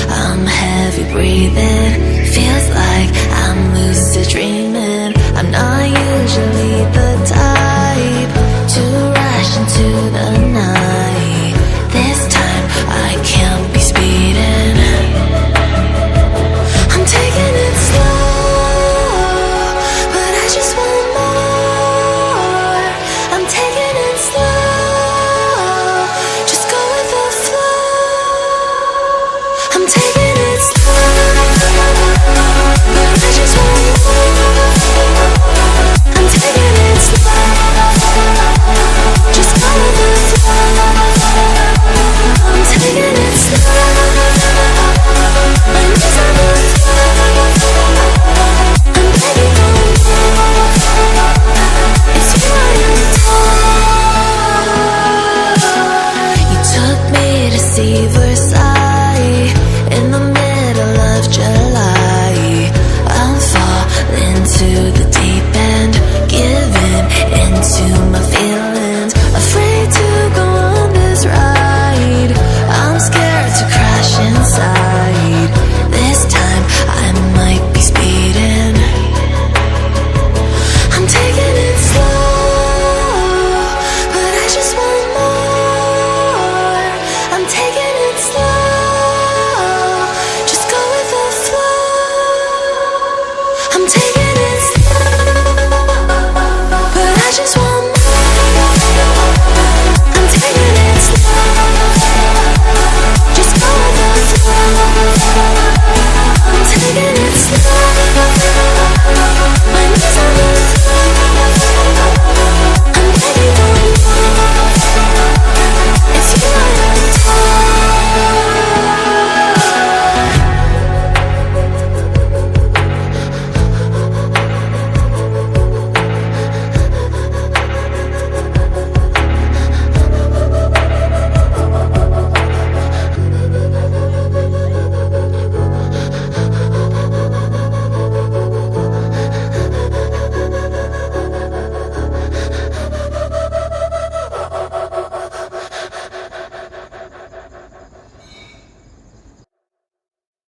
I'm heavy breathing. Feels like I'm lucid dreaming. I'm not usually the type to rush into the night. This time I can't be speeding. I'm taking it slow, but I just want more. I'm taking it slow, just go with the flow. I'm taking it slow, but I just want more. I'm taking it slow, just go with the flow. I'm taking it slow, and it's on the flow. I'm begging for more. It's you I adore. You took me to see Versailles.